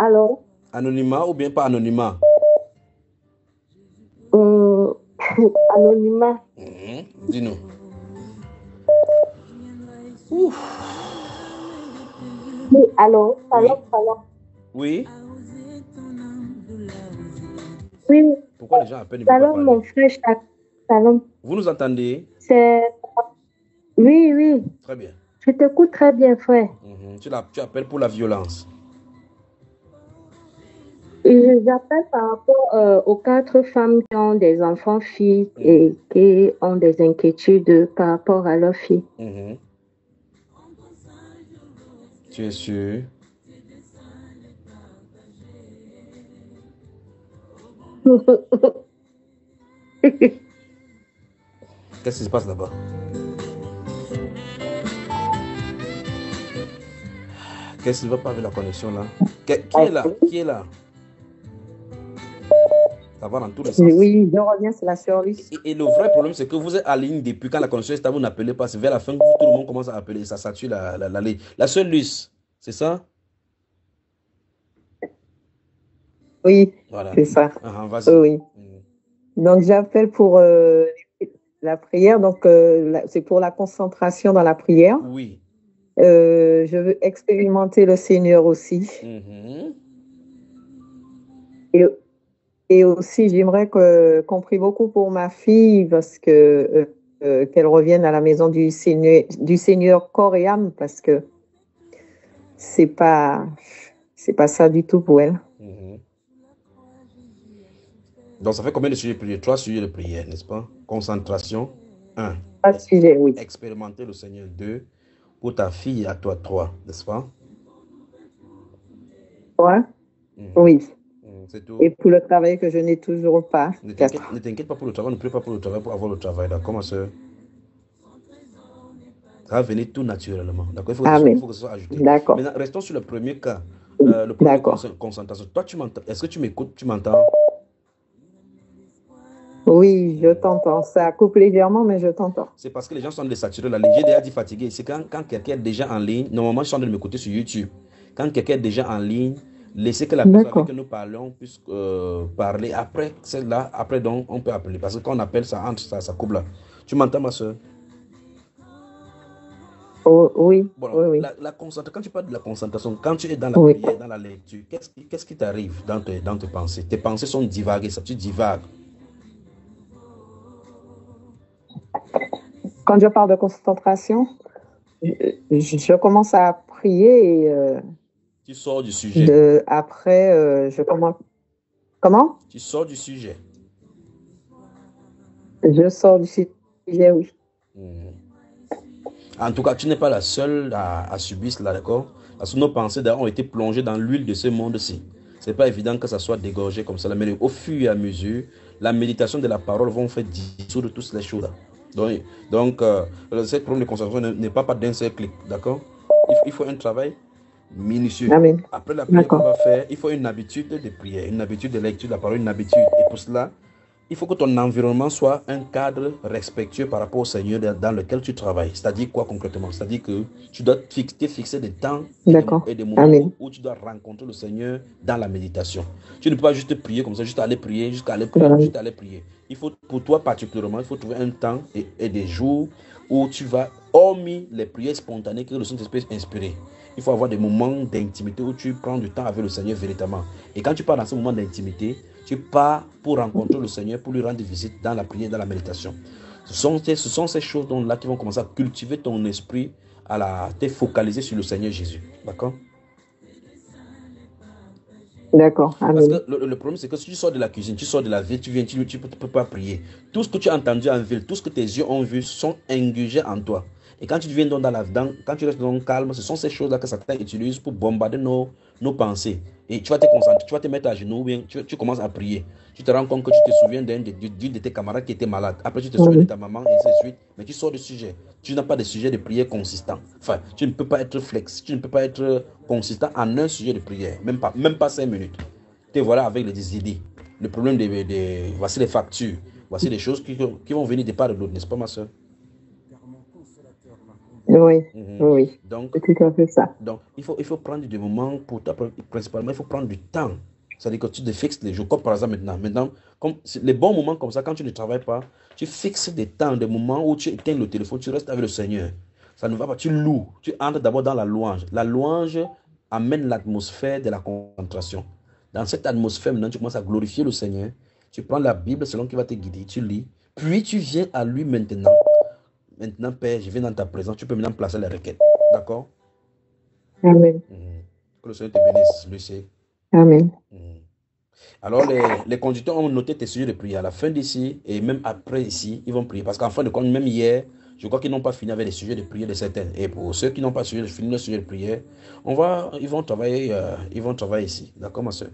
Alors, Anonymat ou bien pas anonymat? euh, anonymat. Dis-nous. Ouf. Oui, alors, Oui. salam. Oui. Oui, Pourquoi les gens appellent ne peuvent pas salam, parler? mon frère, salam. Vous nous entendez? C'est... Oui, oui, Très bien. je t'écoute très bien, frère. Tu appelles pour la violence. Et j'appelle par rapport aux 4 femmes qui ont des enfants filles Mhm. et qui ont des inquiétudes par rapport à leurs filles. Mhm. Tu es sûr? Qu'est-ce qui se passe là-bas? Qu'est-ce qui ne va pas avec la connexion là? Qui est là? Qui est là? Ça va dans tous les sens. Oui, je reviens sur la service. Et le vrai problème, c'est que vous êtes en ligne depuis quand la connexion est stable, vous n'appelez pas. C'est vers la fin que tout le monde commence à appeler. Ça sature la ligne. La seule Luce, c'est ça? Oui, Voilà. c'est ça. Vas-y. Oui. Donc, j'appelle pour la prière. Donc, c'est pour la concentration dans la prière. Oui. Je veux expérimenter le Seigneur aussi. Et aussi, j'aimerais qu'on prie beaucoup pour ma fille parce que qu'elle revienne à la maison du Seigneur corps et âme parce que c'est pas ça du tout pour elle. Donc, ça fait combien de sujets de prière? 3 sujets de prière, n'est-ce pas? Concentration, 1. 3 sujets, oui. Expérimenter le Seigneur, 2. Pour ta fille, à toi, 3, n'est-ce pas? 3, oui. C'est tout. Et pour le travail que je n'ai toujours pas. Ne t'inquiète pas pour le travail, ne prie pas pour le travail pour avoir le travail, d'accord, ma soeur? Ça va venir tout naturellement, d'accord? Il faut que ce soit ajouté. D'accord. Maintenant, restons sur le premier cas. Le premier concentration. Toi, tu m'entends? Est-ce que tu m'écoutes? Tu m'entends? Oui, je t'entends. Ça coupe légèrement, mais je t'entends. C'est parce que les gens sont désaturés. La ligne, j'ai déjà dit fatigué. C'est quand quelqu'un est déjà en ligne. Normalement, je suis en train de m'écouter sur YouTube. Quand quelqu'un est déjà en ligne, laissez que la personne avec qui nous parlons puisse parler. Après, celle-là, après, donc, on peut appeler. Parce que quand on appelle, ça entre, ça coupe là. Tu m'entends, ma soeur? Oh, oui. Bon, Oui. La concentration, quand tu parles de la concentration, quand tu es dans la prière, dans la lecture, qu'est-ce qui t'arrive dans tes pensées? Tes pensées sont divaguées, ça, tu divagues. Quand je parle de concentration, je commence à prier et tu sors du sujet. Après, je commence. Comment? Tu sors du sujet. Je sors du sujet, oui. En tout cas, tu n'es pas la seule à subir cela, d'accord? Parce que nos pensées ont été plongées dans l'huile de ce monde-ci. Ce n'est pas évident que ça soit dégorgé comme ça, mais au fur et à mesure, la méditation de la parole va faire dissoudre toutes les choses. Donc ce problème de concentration n'est pas d'un seul clic, d'accord? Il faut un travail minutieux. Amen. Après la prière qu'on va faire, il faut une habitude de prière, une habitude de lecture de la parole, une habitude. Et pour cela, il faut que ton environnement soit un cadre respectueux par rapport au Seigneur dans lequel tu travailles. C'est-à-dire quoi concrètement? C'est-à-dire que tu dois te fixer des temps et des moments où tu dois rencontrer le Seigneur dans la méditation. Tu ne peux pas juste prier comme ça, juste aller prier, juste aller prier. Il faut, pour toi particulièrement, il faut trouver un temps et des jours où tu vas, hormis les prières spontanées que le Saint-Esprit inspiré. Il faut avoir des moments d'intimité où tu prends du temps avec le Seigneur véritablement. Et quand tu pars dans ce moment d'intimité, tu pars pour rencontrer le Seigneur, pour lui rendre visite dans la prière, dans la méditation. Ce sont ces choses-là qui vont commencer à cultiver ton esprit, à te focaliser sur le Seigneur Jésus. D'accord? D'accord. Parce que le problème, c'est que si tu sors de la cuisine, tu sors de la ville, tu viens, tu ne peux pas prier. Tout ce que tu as entendu en ville, tout ce que tes yeux ont vu sont ingurgés en toi. Et quand tu viens quand tu restes dans le calme, ce sont ces choses-là que Satan utilise pour bombarder nos pensées. Et tu vas te concentrer, tu vas te mettre à genoux, bien, tu commences à prier. Tu te rends compte que tu te souviens d'une de tes camarades qui était malade. Après, tu te souviens de ta maman, et ainsi de suite. Mais tu sors du sujet. Tu n'as pas de sujet de prière consistant. Enfin, tu ne peux pas être flex, tu ne peux pas être consistant en un sujet de prière. Même pas 5 minutes. Te voilà avec les idées. Le problème voici les factures. Voici les choses qui vont venir de part de l'autre, n'est-ce pas, ma soeur? Oui, Mhm. oui, Donc, c'est tout à fait ça. donc il faut prendre des moments pour principalement, il faut prendre du temps. C'est-à-dire que tu te fixes les jours, comme par exemple maintenant. Maintenant, comme les bons moments comme ça, quand tu ne travailles pas, tu fixes des temps, des moments où tu éteins le téléphone, tu restes avec le Seigneur. Ça ne va pas, tu loues, tu entres d'abord dans la louange. La louange amène l'atmosphère de la concentration. Dans cette atmosphère, maintenant, tu commences à glorifier le Seigneur. Tu prends la Bible selon qu'il va te guider, tu lis. Puis tu viens à lui maintenant. Maintenant, Père, je viens dans ta présence. Tu peux maintenant placer les requêtes. D'accord? Amen. Que le Seigneur te bénisse, Lucie. Amen. Alors, les conducteurs ont noté tes sujets de prière. À la fin d'ici et même après ici, ils vont prier. Parce qu'en fin de compte, même hier, je crois qu'ils n'ont pas fini avec les sujets de prière de certains. Et pour ceux qui n'ont pas fini le sujet de prière, ils vont travailler ici. D'accord, ma soeur?